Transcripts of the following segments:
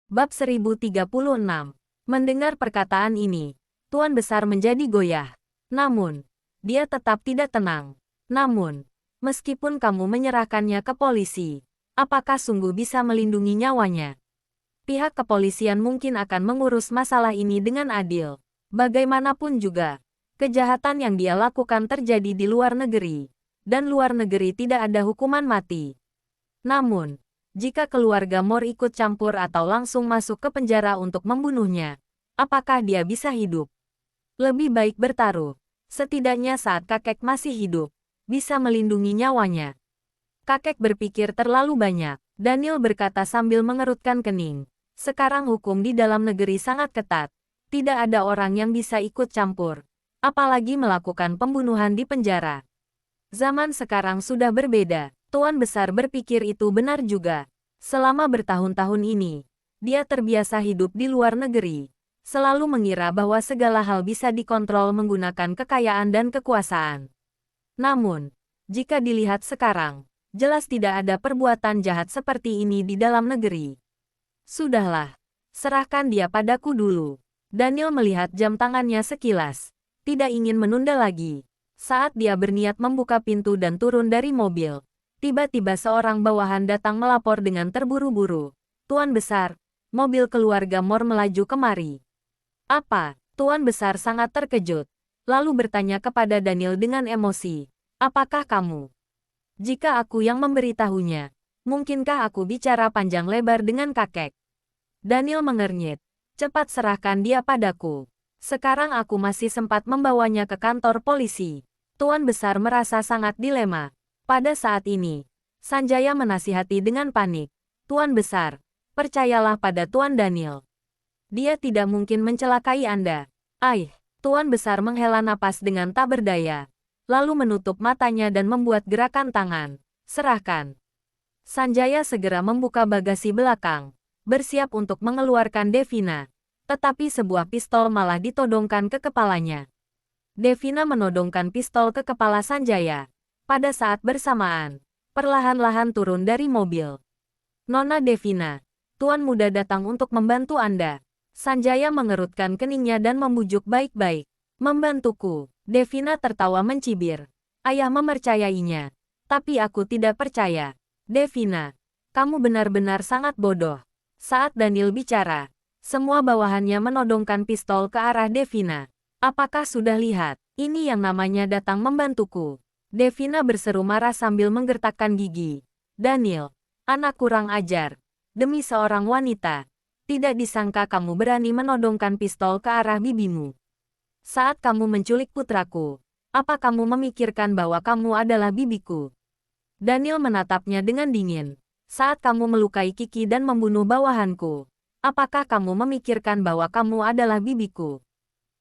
Bab 1036. Mendengar perkataan ini, Tuan Besar menjadi goyah. Namun, dia tetap tidak tenang. Namun, meskipun kamu menyerahkannya ke polisi, apakah sungguh bisa melindungi nyawanya? Pihak kepolisian mungkin akan mengurus masalah ini dengan adil. Bagaimanapun juga, kejahatan yang dia lakukan terjadi di luar negeri, dan luar negeri tidak ada hukuman mati. Namun, jika keluarga Moore ikut campur atau langsung masuk ke penjara untuk membunuhnya, apakah dia bisa hidup? Lebih baik bertaruh. Setidaknya saat kakek masih hidup, bisa melindungi nyawanya. Kakek berpikir terlalu banyak, Daniel berkata sambil mengerutkan kening. Sekarang hukum di dalam negeri sangat ketat. Tidak ada orang yang bisa ikut campur, apalagi melakukan pembunuhan di penjara. Zaman sekarang sudah berbeda. Tuan Besar berpikir itu benar juga. Selama bertahun-tahun ini, dia terbiasa hidup di luar negeri. Selalu mengira bahwa segala hal bisa dikontrol menggunakan kekayaan dan kekuasaan. Namun, jika dilihat sekarang, jelas tidak ada perbuatan jahat seperti ini di dalam negeri. Sudahlah, serahkan dia padaku dulu. Daniel melihat jam tangannya sekilas. Tidak ingin menunda lagi. Saat dia berniat membuka pintu dan turun dari mobil, tiba-tiba seorang bawahan datang melapor dengan terburu-buru. Tuan Besar, mobil keluarga Moore melaju kemari. Apa? Tuan Besar sangat terkejut, lalu bertanya kepada Daniel dengan emosi. Apakah kamu? Jika aku yang memberitahunya, mungkinkah aku bicara panjang lebar dengan kakek? Daniel mengernyit. Cepat serahkan dia padaku. Sekarang aku masih sempat membawanya ke kantor polisi. Tuan Besar merasa sangat dilema. Pada saat ini, Sanjaya menasihati dengan panik. Tuan Besar, percayalah pada Tuan Daniel. Dia tidak mungkin mencelakai Anda. Tuan Besar menghela napas dengan tak berdaya. Lalu menutup matanya dan membuat gerakan tangan. Serahkan. Sanjaya segera membuka bagasi belakang, bersiap untuk mengeluarkan Devina. Tetapi sebuah pistol malah ditodongkan ke kepalanya. Devina menodongkan pistol ke kepala Sanjaya. Pada saat bersamaan, perlahan-lahan turun dari mobil. Nona Devina, Tuan Muda datang untuk membantu Anda. Sanjaya mengerutkan keningnya dan membujuk baik-baik. Membantuku. Devina tertawa mencibir. Ayah mempercayainya. Tapi aku tidak percaya. Devina, kamu benar-benar sangat bodoh. Saat Daniel bicara, semua bawahannya menodongkan pistol ke arah Devina. Apakah sudah lihat? Ini yang namanya datang membantuku. Devina berseru marah sambil menggertakkan gigi. Daniel, anak kurang ajar. Demi seorang wanita, tidak disangka kamu berani menodongkan pistol ke arah bibimu. Saat kamu menculik putraku, apa kamu memikirkan bahwa kamu adalah bibiku? Daniel menatapnya dengan dingin. Saat kamu melukai Kiki dan membunuh bawahanku, apakah kamu memikirkan bahwa kamu adalah bibiku?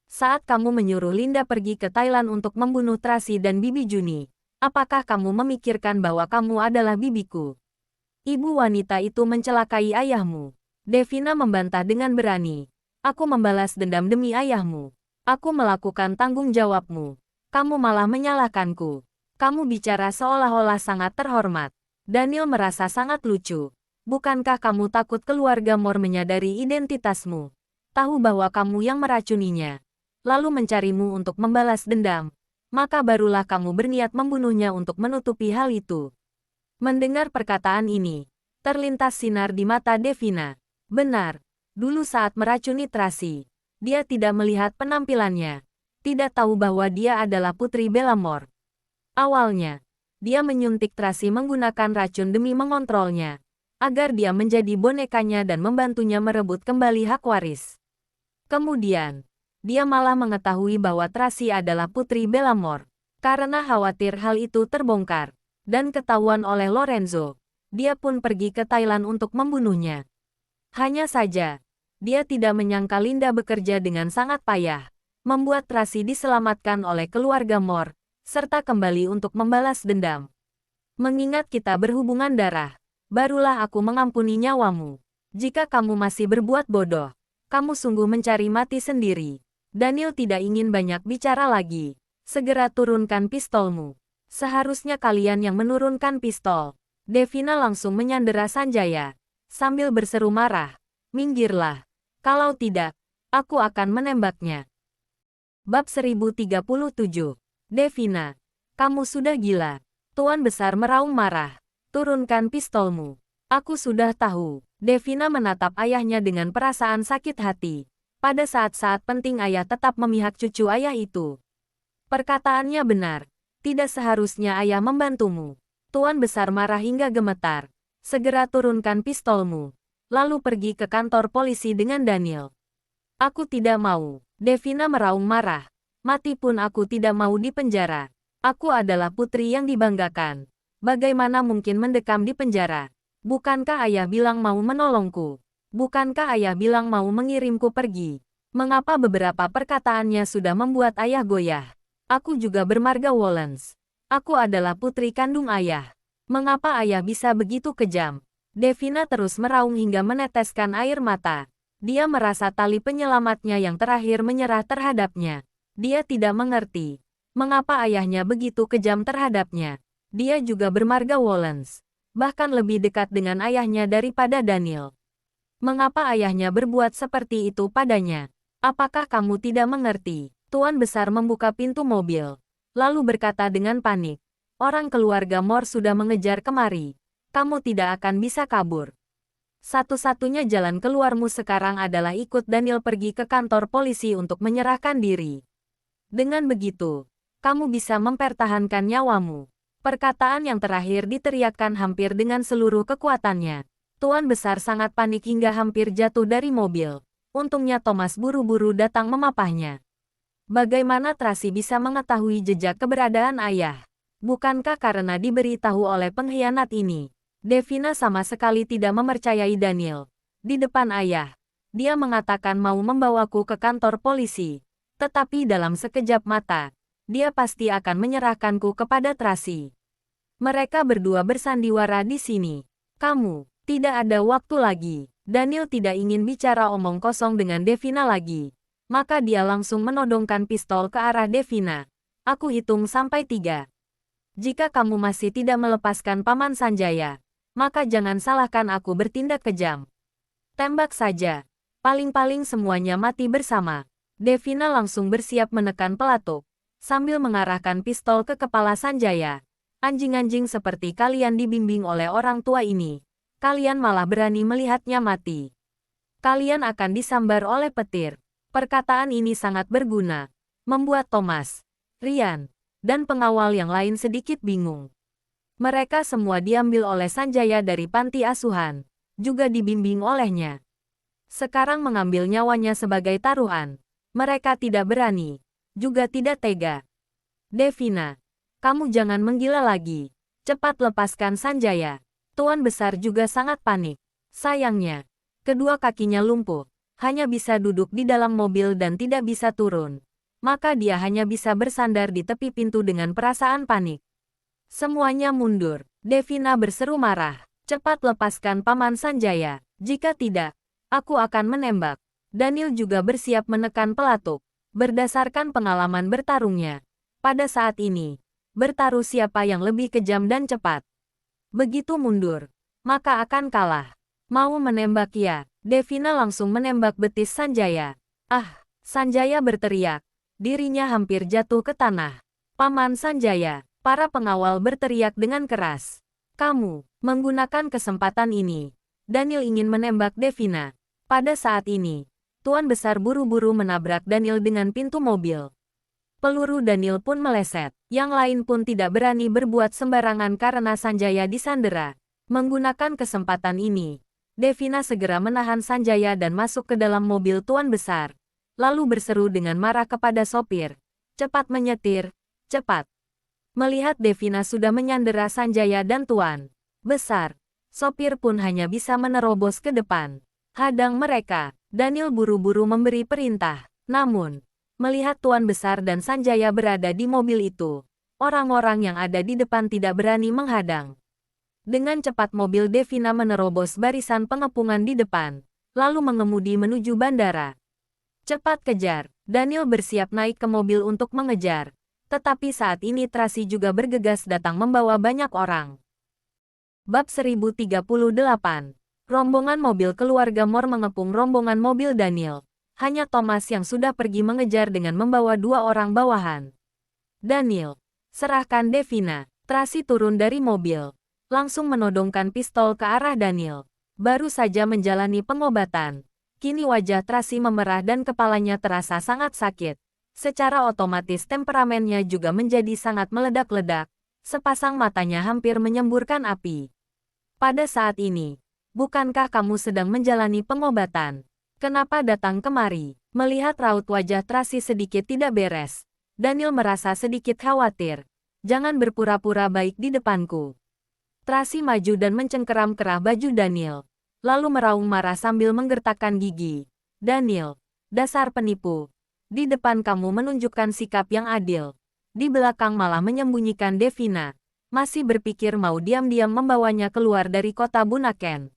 Saat kamu menyuruh Linda pergi ke Thailand untuk membunuh Tracy dan Bibi Juni, apakah kamu memikirkan bahwa kamu adalah bibiku? Ibu wanita itu mencelakai ayahmu. Devina membantah dengan berani. Aku membalas dendam demi ayahmu. Aku melakukan tanggung jawabmu. Kamu malah menyalahkanku. Kamu bicara seolah-olah sangat terhormat. Daniel merasa sangat lucu. Bukankah kamu takut keluarga Moore menyadari identitasmu? Tahu bahwa kamu yang meracuninya, lalu mencarimu untuk membalas dendam, maka barulah kamu berniat membunuhnya untuk menutupi hal itu. Mendengar perkataan ini, terlintas sinar di mata Devina. Benar, dulu saat meracuni Tracy, dia tidak melihat penampilannya, tidak tahu bahwa dia adalah putri Bellamore. Awalnya, dia menyuntik Tracy menggunakan racun demi mengontrolnya, agar dia menjadi bonekanya dan membantunya merebut kembali hak waris. Kemudian, dia malah mengetahui bahwa Tracy adalah putri Bellamore. Karena khawatir hal itu terbongkar dan ketahuan oleh Lorenzo, dia pun pergi ke Thailand untuk membunuhnya. Hanya saja, dia tidak menyangka Linda bekerja dengan sangat payah, membuat Tracy diselamatkan oleh keluarga Moore, serta kembali untuk membalas dendam. Mengingat kita berhubungan darah, barulah aku mengampuni nyawamu. Jika kamu masih berbuat bodoh, kamu sungguh mencari mati sendiri. Daniel tidak ingin banyak bicara lagi. Segera turunkan pistolmu. Seharusnya kalian yang menurunkan pistol. Devina langsung menyandera Sanjaya. Sambil berseru marah, Minggirlah. Kalau tidak, aku akan menembaknya. Bab 1037. Devina, kamu sudah gila. Tuan Besar meraung marah. Turunkan pistolmu. Aku sudah tahu. Devina menatap ayahnya dengan perasaan sakit hati. Pada saat-saat penting ayah tetap memihak cucu ayah itu. Perkataannya benar. Tidak seharusnya ayah membantumu. Tuan Besar marah hingga gemetar. Segera turunkan pistolmu. Lalu pergi ke kantor polisi dengan Daniel. Aku tidak mau. Devina meraung marah. Mati pun aku tidak mau di penjara. Aku adalah putri yang dibanggakan. Bagaimana mungkin mendekam di penjara? Bukankah ayah bilang mau menolongku? Bukankah ayah bilang mau mengirimku pergi? Mengapa beberapa perkataannya sudah membuat ayah goyah? Aku juga bermarga Wollens. Aku adalah putri kandung ayah. Mengapa ayah bisa begitu kejam? Devina terus meraung hingga meneteskan air mata. Dia merasa tali penyelamatnya yang terakhir menyerah terhadapnya. Dia tidak mengerti mengapa ayahnya begitu kejam terhadapnya. Dia juga bermarga Wollens, bahkan lebih dekat dengan ayahnya daripada Daniel. Mengapa ayahnya berbuat seperti itu padanya? Apakah kamu tidak mengerti? Tuan Besar membuka pintu mobil, lalu berkata dengan panik, orang keluarga Moore sudah mengejar kemari. Kamu tidak akan bisa kabur. Satu-satunya jalan keluarmu sekarang adalah ikut Daniel pergi ke kantor polisi untuk menyerahkan diri. Dengan begitu, kamu bisa mempertahankan nyawamu. Perkataan yang terakhir diteriakkan hampir dengan seluruh kekuatannya. Tuan Besar sangat panik hingga hampir jatuh dari mobil. Untungnya Thomas buru-buru datang memapahnya. Bagaimana Tracy bisa mengetahui jejak keberadaan ayah? Bukankah karena diberitahu oleh pengkhianat ini? Devina sama sekali tidak mempercayai Daniel. Di depan ayah, dia mengatakan mau membawaku ke kantor polisi. Tetapi dalam sekejap mata, dia pasti akan menyerahkanku kepada Tracy. Mereka berdua bersandiwara di sini. Kamu, tidak ada waktu lagi. Daniel tidak ingin bicara omong kosong dengan Devina lagi. Maka dia langsung menodongkan pistol ke arah Devina. Aku hitung sampai 3. Jika kamu masih tidak melepaskan Paman Sanjaya, maka jangan salahkan aku bertindak kejam. Tembak saja. Paling-paling semuanya mati bersama. Devina langsung bersiap menekan pelatuk, sambil mengarahkan pistol ke kepala Sanjaya. Anjing-anjing seperti kalian dibimbing oleh orang tua ini. Kalian malah berani melihatnya mati. Kalian akan disambar oleh petir. Perkataan ini sangat berguna. Membuat Thomas, Ryan, dan pengawal yang lain sedikit bingung. Mereka semua diambil oleh Sanjaya dari panti asuhan, juga dibimbing olehnya. Sekarang mengambil nyawanya sebagai taruhan. Mereka tidak berani, juga tidak tega. Devina, kamu jangan menggila lagi. Cepat lepaskan Sanjaya. Tuan Besar juga sangat panik. Sayangnya, kedua kakinya lumpuh. Hanya bisa duduk di dalam mobil dan tidak bisa turun. Maka dia hanya bisa bersandar di tepi pintu dengan perasaan panik. Semuanya mundur. Devina berseru marah. Cepat lepaskan Paman Sanjaya. Jika tidak, aku akan menembak. Daniel juga bersiap menekan pelatuk. Berdasarkan pengalaman bertarungnya, pada saat ini, bertaruh siapa yang lebih kejam dan cepat. Begitu mundur, maka akan kalah. Mau menembak ya? Devina langsung menembak betis Sanjaya. Ah! Sanjaya berteriak. Dirinya hampir jatuh ke tanah. Paman Sanjaya! Para pengawal berteriak dengan keras. Kamu, menggunakan kesempatan ini. Daniel ingin menembak Devina. Pada saat ini, Tuan Besar buru-buru menabrak Daniel dengan pintu mobil. Peluru Daniel pun meleset. Yang lain pun tidak berani berbuat sembarangan karena Sanjaya disandera. Menggunakan kesempatan ini, Devina segera menahan Sanjaya dan masuk ke dalam mobil Tuan Besar. Lalu berseru dengan marah kepada sopir. Cepat menyetir, cepat. Melihat Devina sudah menyandera Sanjaya dan Tuan Besar, sopir pun hanya bisa menerobos ke depan. Hadang mereka. Daniel buru-buru memberi perintah. Namun, melihat Tuan Besar dan Sanjaya berada di mobil itu, orang-orang yang ada di depan tidak berani menghadang. Dengan cepat mobil Devina menerobos barisan pengepungan di depan, lalu mengemudi menuju bandara. Cepat kejar. Daniel bersiap naik ke mobil untuk mengejar. Tetapi saat ini Tracy juga bergegas datang membawa banyak orang. Bab 1038. Rombongan mobil keluarga Moore mengepung rombongan mobil Daniel. Hanya Thomas yang sudah pergi mengejar dengan membawa 2 orang bawahan. Daniel, serahkan Devina. Tracy turun dari mobil. Langsung menodongkan pistol ke arah Daniel. Baru saja menjalani pengobatan. Kini wajah Tracy memerah dan kepalanya terasa sangat sakit. Secara otomatis temperamennya juga menjadi sangat meledak-ledak. Sepasang matanya hampir menyemburkan api. Pada saat ini, bukankah kamu sedang menjalani pengobatan? Kenapa datang kemari? Melihat raut wajah Tracy sedikit tidak beres, Daniel merasa sedikit khawatir. Jangan berpura-pura baik di depanku. Tracy maju dan mencengkeram kerah baju Daniel, lalu meraung marah sambil menggertakkan gigi. Daniel, dasar penipu. Di depan kamu menunjukkan sikap yang adil. Di belakang malah menyembunyikan Devina. Masih berpikir mau diam-diam membawanya keluar dari kota Bunaken.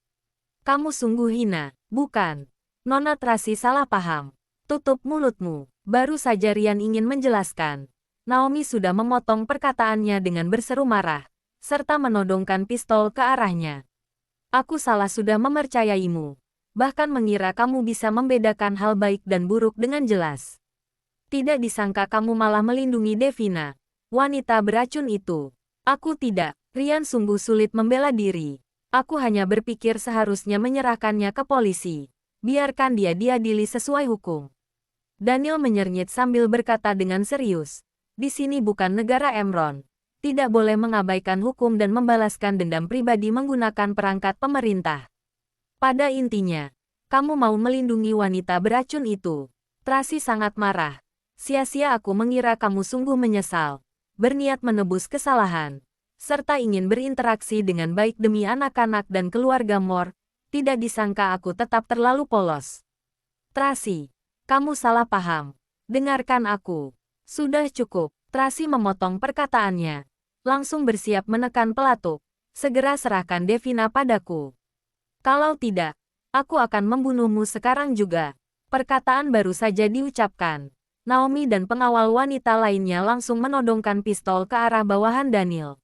Kamu sungguh hina, bukan? Nona Tracy salah paham. Tutup mulutmu. Baru saja Ryan ingin menjelaskan. Naomi sudah memotong perkataannya dengan berseru marah, serta menodongkan pistol ke arahnya. Aku salah sudah mempercayaimu. Bahkan mengira kamu bisa membedakan hal baik dan buruk dengan jelas. Tidak disangka kamu malah melindungi Devina, wanita beracun itu. Aku tidak. Ryan sungguh sulit membela diri. Aku hanya berpikir seharusnya menyerahkannya ke polisi. Biarkan dia diadili sesuai hukum. Daniel menyernyit sambil berkata dengan serius. Di sini bukan negara Emron. Tidak boleh mengabaikan hukum dan membalaskan dendam pribadi menggunakan perangkat pemerintah. Pada intinya, kamu mau melindungi wanita beracun itu. Tracy sangat marah. Sia-sia aku mengira kamu sungguh menyesal, berniat menebus kesalahan, serta ingin berinteraksi dengan baik demi anak-anak dan keluarga Moore. Tidak disangka aku tetap terlalu polos. Tracy, kamu salah paham. Dengarkan aku. Sudah cukup. Tracy memotong perkataannya. Langsung bersiap menekan pelatuk. Segera serahkan Devina padaku. Kalau tidak, aku akan membunuhmu sekarang juga. Perkataan baru saja diucapkan. Naomi dan pengawal wanita lainnya langsung menodongkan pistol ke arah bawahan Daniel.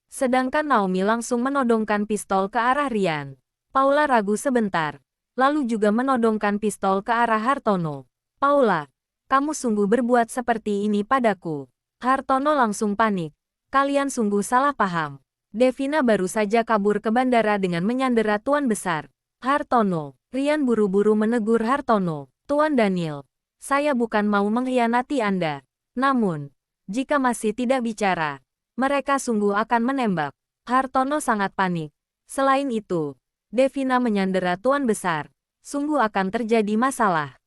Sedangkan Naomi langsung menodongkan pistol ke arah Ryan. Paula ragu sebentar, lalu juga menodongkan pistol ke arah Hartono. Paula, kamu sungguh berbuat seperti ini padaku. Hartono langsung panik. Kalian sungguh salah paham. Devina baru saja kabur ke bandara dengan menyandera Tuan Besar. Hartono, Ryan buru-buru menegur Hartono. Tuan Daniel, saya bukan mau mengkhianati Anda. Namun, jika masih tidak bicara, mereka sungguh akan menembak. Hartono sangat panik. Selain itu, Devina menyandera Tuan Besar. Sungguh akan terjadi masalah.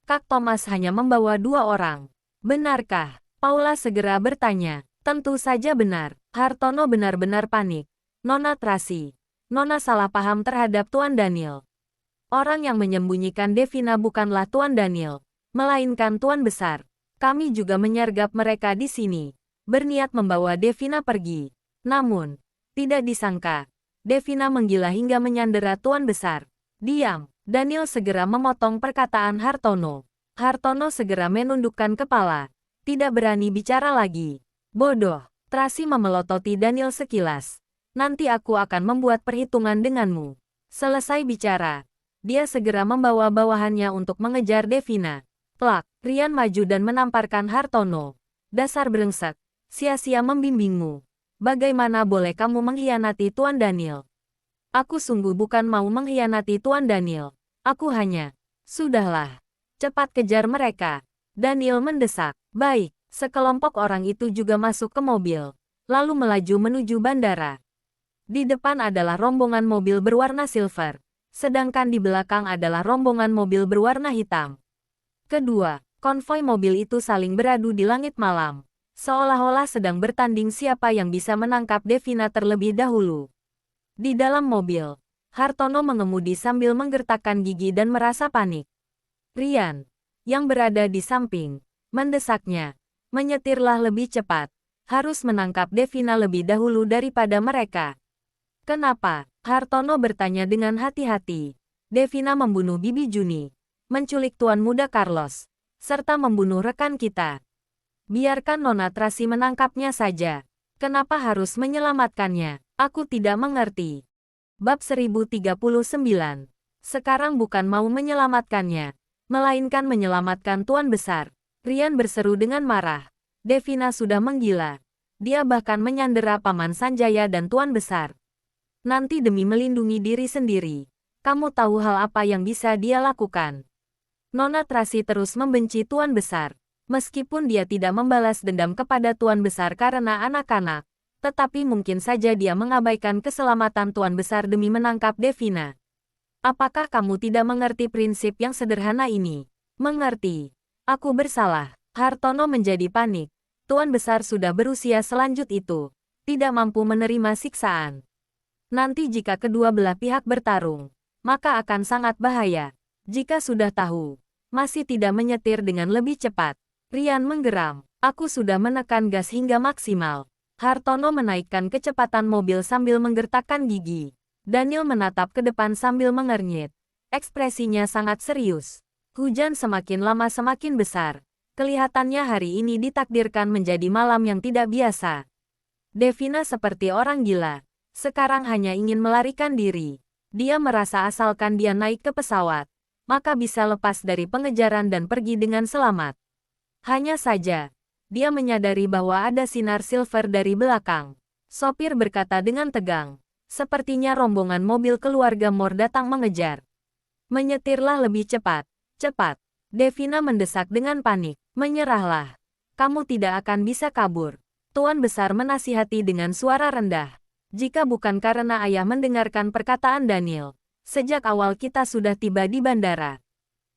Kak Thomas hanya membawa 2 orang. Benarkah? Paula segera bertanya. Tentu saja benar. Hartono benar-benar panik. Nona Tracy, Nona salah paham terhadap Tuan Daniel. Orang yang menyembunyikan Devina bukanlah Tuan Daniel, melainkan Tuan Besar. Kami juga menyergap mereka di sini, berniat membawa Devina pergi. Namun, tidak disangka, Devina menggila hingga menyandera Tuan Besar. Diam. Daniel segera memotong perkataan Hartono. Hartono segera menundukkan kepala. Tidak berani bicara lagi. Bodoh. Tracy memelototi Daniel sekilas. Nanti aku akan membuat perhitungan denganmu. Selesai bicara, dia segera membawa bawahannya untuk mengejar Devina. Plak. Ryan maju dan menamparkan Hartono. Dasar brengsek. Sia-sia membimbingmu. Bagaimana boleh kamu mengkhianati Tuan Daniel? Aku sungguh bukan mau mengkhianati Tuan Daniel. Aku hanya... Sudahlah. Cepat kejar mereka. Daniel mendesak. Baik. Sekelompok orang itu juga masuk ke mobil. Lalu melaju menuju bandara. Di depan adalah rombongan mobil berwarna silver. Sedangkan di belakang adalah rombongan mobil berwarna hitam. Kedua, konvoi mobil itu saling beradu di langit malam. Seolah-olah sedang bertanding siapa yang bisa menangkap Devina terlebih dahulu. Di dalam mobil, Hartono mengemudi sambil menggertakkan gigi dan merasa panik. Ryan, yang berada di samping, mendesaknya. Menyetirlah lebih cepat. Harus menangkap Devina lebih dahulu daripada mereka. Kenapa? Hartono bertanya dengan hati-hati. Devina membunuh Bibi Juni, menculik Tuan Muda Carlos, serta membunuh rekan kita. Biarkan Nona Tracy menangkapnya saja. Kenapa harus menyelamatkannya? Aku tidak mengerti. Bab 1039. Sekarang bukan mau menyelamatkannya, melainkan menyelamatkan Tuan Besar. Rian berseru dengan marah. Devina sudah menggila. Dia bahkan menyandera Paman Sanjaya dan Tuan Besar. Nanti demi melindungi diri sendiri, kamu tahu hal apa yang bisa dia lakukan? Nona Trasi terus membenci Tuan Besar. Meskipun dia tidak membalas dendam kepada Tuan Besar karena anak-anak, tetapi mungkin saja dia mengabaikan keselamatan Tuan Besar demi menangkap Devina. Apakah kamu tidak mengerti prinsip yang sederhana ini? Mengerti. Aku bersalah. Hartono menjadi panik. Tuan Besar sudah berusia selanjut itu, tidak mampu menerima siksaan. Nanti jika kedua belah pihak bertarung, maka akan sangat bahaya. Jika sudah tahu, masih tidak menyetir dengan lebih cepat. Rian menggeram. Aku sudah menekan gas hingga maksimal. Hartono menaikkan kecepatan mobil sambil menggertakkan gigi. Daniel menatap ke depan sambil mengernyit. Ekspresinya sangat serius. Hujan semakin lama semakin besar. Kelihatannya hari ini ditakdirkan menjadi malam yang tidak biasa. Devina seperti orang gila. Sekarang hanya ingin melarikan diri. Dia merasa asalkan dia naik ke pesawat, maka bisa lepas dari pengejaran dan pergi dengan selamat. Hanya saja, dia menyadari bahwa ada sinar silver dari belakang. Sopir berkata dengan tegang. Sepertinya rombongan mobil keluarga Moore datang mengejar. Menyetirlah lebih cepat. Cepat. Devina mendesak dengan panik. Menyerahlah. Kamu tidak akan bisa kabur. Tuan Besar menasihati dengan suara rendah. Jika bukan karena ayah mendengarkan perkataan Daniel, sejak awal kita sudah tiba di bandara.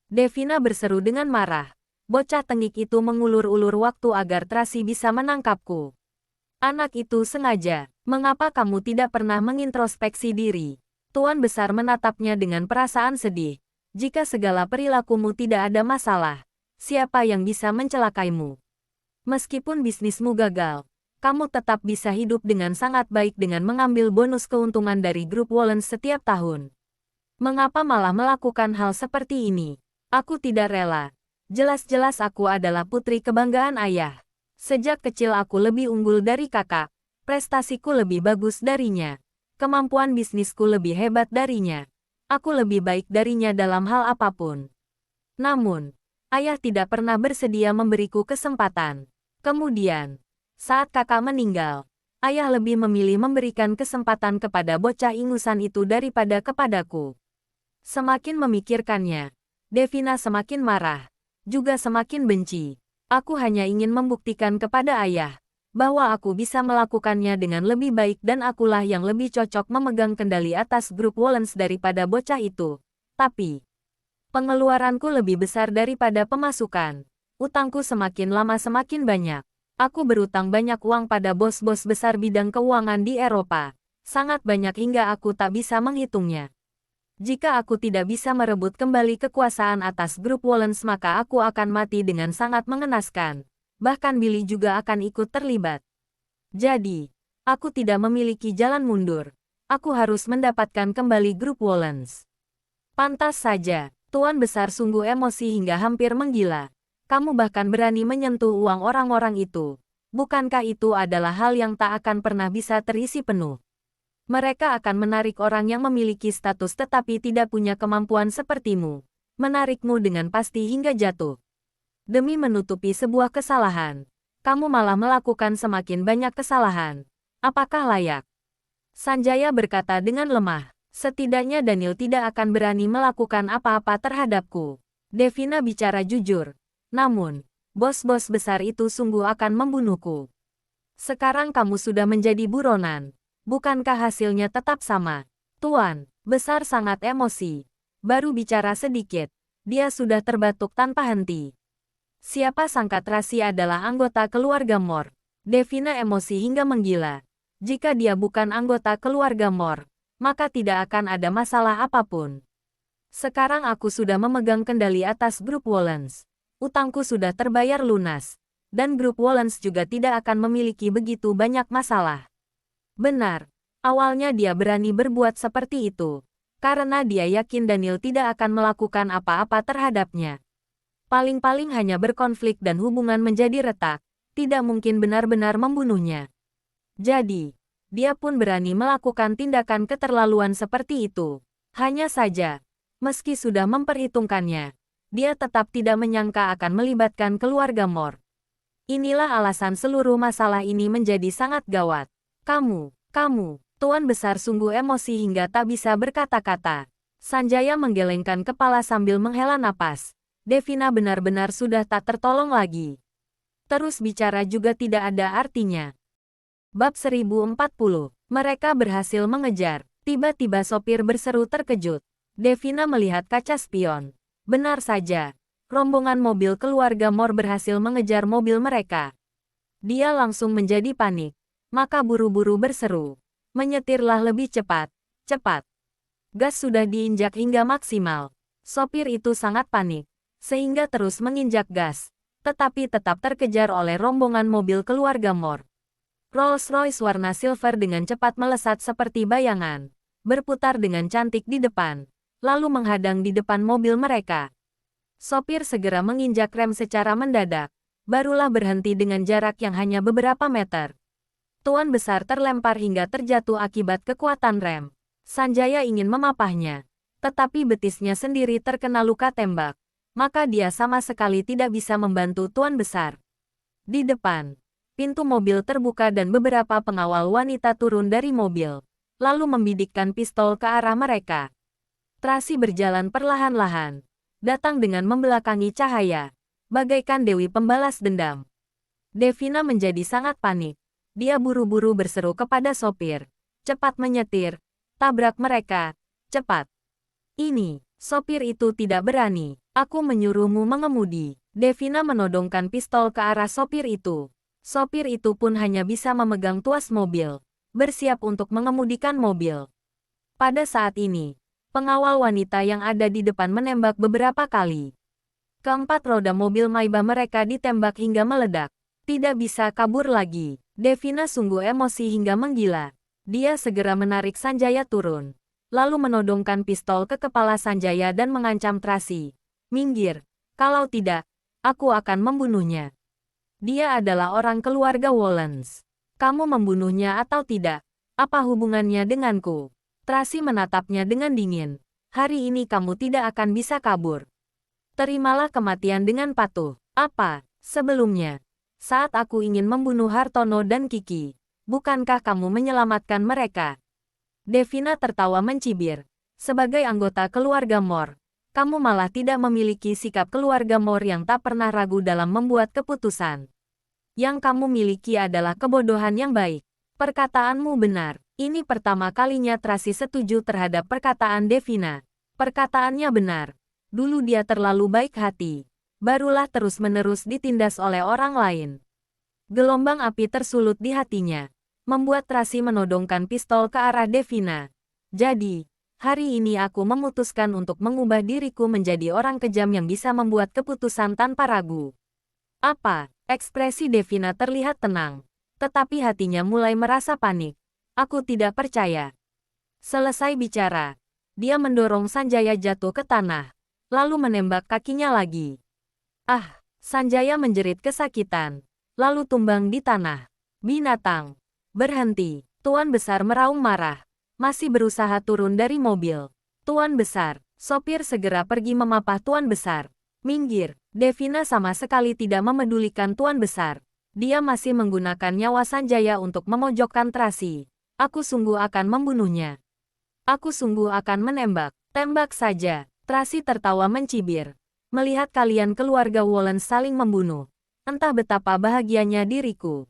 Devina berseru dengan marah. Bocah tengik itu mengulur-ulur waktu agar Trasi bisa menangkapku. Anak itu sengaja. Mengapa kamu tidak pernah mengintrospeksi diri? Tuan Besar menatapnya dengan perasaan sedih. Jika segala perilakumu tidak ada masalah, siapa yang bisa mencelakaimu? Meskipun bisnismu gagal, kamu tetap bisa hidup dengan sangat baik dengan mengambil bonus keuntungan dari grup Wallens setiap tahun. Mengapa malah melakukan hal seperti ini? Aku tidak rela. Jelas-jelas aku adalah putri kebanggaan ayah. Sejak kecil aku lebih unggul dari kakak. Prestasiku lebih bagus darinya. Kemampuan bisnisku lebih hebat darinya. Aku lebih baik darinya dalam hal apapun. Namun, ayah tidak pernah bersedia memberiku kesempatan. Kemudian, saat kakak meninggal, ayah lebih memilih memberikan kesempatan kepada bocah ingusan itu daripada kepadaku. Semakin memikirkannya, Devina semakin marah. Juga semakin benci. Aku hanya ingin membuktikan kepada ayah bahwa aku bisa melakukannya dengan lebih baik dan akulah yang lebih cocok memegang kendali atas grup Wallens daripada bocah itu. Tapi, pengeluaranku lebih besar daripada pemasukan. Utangku semakin lama semakin banyak. Aku berutang banyak uang pada bos-bos besar bidang keuangan di Eropa. Sangat banyak hingga aku tak bisa menghitungnya. Jika aku tidak bisa merebut kembali kekuasaan atas grup Wallens maka aku akan mati dengan sangat mengenaskan. Bahkan Billy juga akan ikut terlibat. Jadi, aku tidak memiliki jalan mundur. Aku harus mendapatkan kembali grup Wallens. Pantas saja, Tuan Besar sungguh emosi hingga hampir menggila. Kamu bahkan berani menyentuh uang orang-orang itu. Bukankah itu adalah hal yang tak akan pernah bisa terisi penuh? Mereka akan menarik orang yang memiliki status tetapi tidak punya kemampuan sepertimu. Menarikmu dengan pasti hingga jatuh. Demi menutupi sebuah kesalahan, kamu malah melakukan semakin banyak kesalahan. Apakah layak? Sanjaya berkata dengan lemah. Setidaknya Daniel tidak akan berani melakukan apa-apa terhadapku. Devina bicara jujur. Namun, bos-bos besar itu sungguh akan membunuhku. Sekarang kamu sudah menjadi buronan. Bukankah hasilnya tetap sama? Tuan Besar sangat emosi. Baru bicara sedikit, dia sudah terbatuk tanpa henti. Siapa sangka Trasi adalah anggota keluarga Moore. Devina emosi hingga menggila. Jika dia bukan anggota keluarga Moore, maka tidak akan ada masalah apapun. Sekarang aku sudah memegang kendali atas grup Wallens. Utangku sudah terbayar lunas. Dan grup Wallens juga tidak akan memiliki begitu banyak masalah. Benar, awalnya dia berani berbuat seperti itu, karena dia yakin Daniel tidak akan melakukan apa-apa terhadapnya. Paling-paling hanya berkonflik dan hubungan menjadi retak, tidak mungkin benar-benar membunuhnya. Jadi, dia pun berani melakukan tindakan keterlaluan seperti itu. Hanya saja, meski sudah memperhitungkannya, dia tetap tidak menyangka akan melibatkan keluarga Mor. Inilah alasan seluruh masalah ini menjadi sangat gawat. Kamu, Tuan Besar sungguh emosi hingga tak bisa berkata-kata. Sanjaya menggelengkan kepala sambil menghela napas. Devina benar-benar sudah tak tertolong lagi. Terus bicara juga tidak ada artinya. Bab 1040. Mereka berhasil mengejar. Tiba-tiba sopir berseru terkejut. Devina melihat kaca spion. Benar saja. Rombongan mobil keluarga Mor berhasil mengejar mobil mereka. Dia langsung menjadi panik. Maka buru-buru berseru. Menyetirlah lebih cepat. Cepat. Gas sudah diinjak hingga maksimal. Sopir itu sangat panik. Sehingga terus menginjak gas. Tetapi tetap terkejar oleh rombongan mobil keluarga Mor. Rolls-Royce warna silver dengan cepat melesat seperti bayangan, berputar dengan cantik di depan, lalu menghadang di depan mobil mereka. Sopir segera menginjak rem secara mendadak, barulah berhenti dengan jarak yang hanya beberapa meter. Tuan Besar terlempar hingga terjatuh akibat kekuatan rem. Sanjaya ingin memapahnya, tetapi betisnya sendiri terkena luka tembak, maka dia sama sekali tidak bisa membantu Tuan Besar. Di depan, pintu mobil terbuka dan beberapa pengawal wanita turun dari mobil, lalu membidikkan pistol ke arah mereka. Tracy berjalan perlahan-lahan, datang dengan membelakangi cahaya, bagaikan dewi pembalas dendam. Devina menjadi sangat panik. Dia buru-buru berseru kepada sopir, cepat menyetir, tabrak mereka, cepat. Ini, sopir itu tidak berani, aku menyuruhmu mengemudi. Devina menodongkan pistol ke arah sopir itu. Sopir itu pun hanya bisa memegang tuas mobil, bersiap untuk mengemudikan mobil. Pada saat ini, pengawal wanita yang ada di depan menembak beberapa kali. Keempat roda mobil Maybach mereka ditembak hingga meledak. Tidak bisa kabur lagi. Devina sungguh emosi hingga menggila. Dia segera menarik Sanjaya turun, lalu menodongkan pistol ke kepala Sanjaya dan mengancam Tracy. Minggir, kalau tidak, aku akan membunuhnya. Dia adalah orang keluarga Wollens. Kamu membunuhnya atau tidak? Apa hubungannya denganku? Tracy menatapnya dengan dingin. Hari ini kamu tidak akan bisa kabur. Terimalah kematian dengan patuh. Apa? Sebelumnya, saat aku ingin membunuh Hartono dan Kiki, bukankah kamu menyelamatkan mereka? Devina tertawa mencibir. Sebagai anggota keluarga Mor, kamu malah tidak memiliki sikap keluarga Mor yang tak pernah ragu dalam membuat keputusan. Yang kamu miliki adalah kebodohan yang baik. Perkataanmu benar. Ini pertama kalinya Tracy setuju terhadap perkataan Devina. Perkataannya benar. Dulu dia terlalu baik hati. Barulah terus-menerus ditindas oleh orang lain. Gelombang api tersulut di hatinya, membuat Tracy menodongkan pistol ke arah Devina. Jadi, hari ini aku memutuskan untuk mengubah diriku menjadi orang kejam yang bisa membuat keputusan tanpa ragu. Apa? Ekspresi Devina terlihat tenang, tetapi hatinya mulai merasa panik. Aku tidak percaya. Selesai bicara, dia mendorong Sanjaya jatuh ke tanah, lalu menembak kakinya lagi. Ah, Sanjaya menjerit kesakitan, lalu tumbang di tanah. Binatang, berhenti. Tuan Besar meraung marah, masih berusaha turun dari mobil. Tuan Besar, sopir segera pergi memapah Tuan Besar. Minggir. Devina sama sekali tidak memedulikan Tuan Besar. Dia masih menggunakan nyawa Sanjaya untuk memojokkan Tracy. Aku sungguh akan membunuhnya. Aku sungguh akan menembak. Tembak saja. Tracy tertawa mencibir. Melihat kalian keluarga Wollens saling membunuh. Entah betapa bahagianya diriku.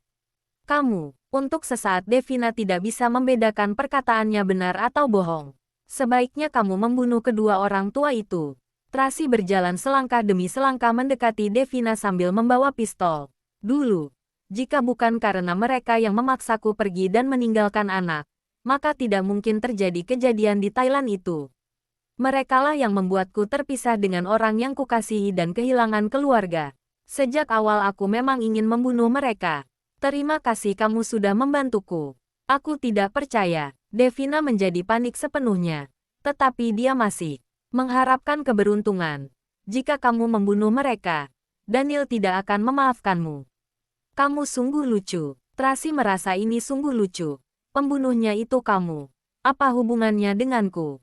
Kamu, untuk sesaat Devina tidak bisa membedakan perkataannya benar atau bohong. Sebaiknya kamu membunuh kedua orang tua itu. Tracy berjalan selangkah demi selangkah mendekati Devina sambil membawa pistol. Dulu, jika bukan karena mereka yang memaksaku pergi dan meninggalkan anak, maka tidak mungkin terjadi kejadian di Thailand itu. Merekalah yang membuatku terpisah dengan orang yang kukasihi dan kehilangan keluarga. Sejak awal aku memang ingin membunuh mereka. Terima kasih kamu sudah membantuku. Aku tidak percaya. Devina menjadi panik sepenuhnya. Tetapi dia masih mengharapkan keberuntungan. Jika kamu membunuh mereka, Daniel tidak akan memaafkanmu. Kamu sungguh lucu. Tracy merasa ini sungguh lucu. Pembunuhnya itu kamu. Apa hubungannya denganku?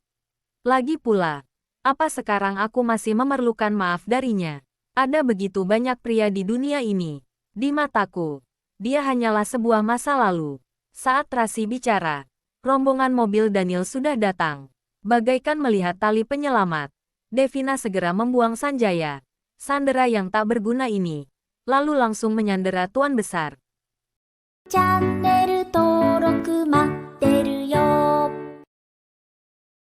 Lagi pula, apa sekarang aku masih memerlukan maaf darinya? Ada begitu banyak pria di dunia ini. Di mataku, dia hanyalah sebuah masa lalu. Saat Rasi bicara, rombongan mobil Daniel sudah datang. Bagaikan melihat tali penyelamat, Devina segera membuang Sanjaya, sandera yang tak berguna ini, lalu langsung menyandera Tuan Besar. チャンネル登録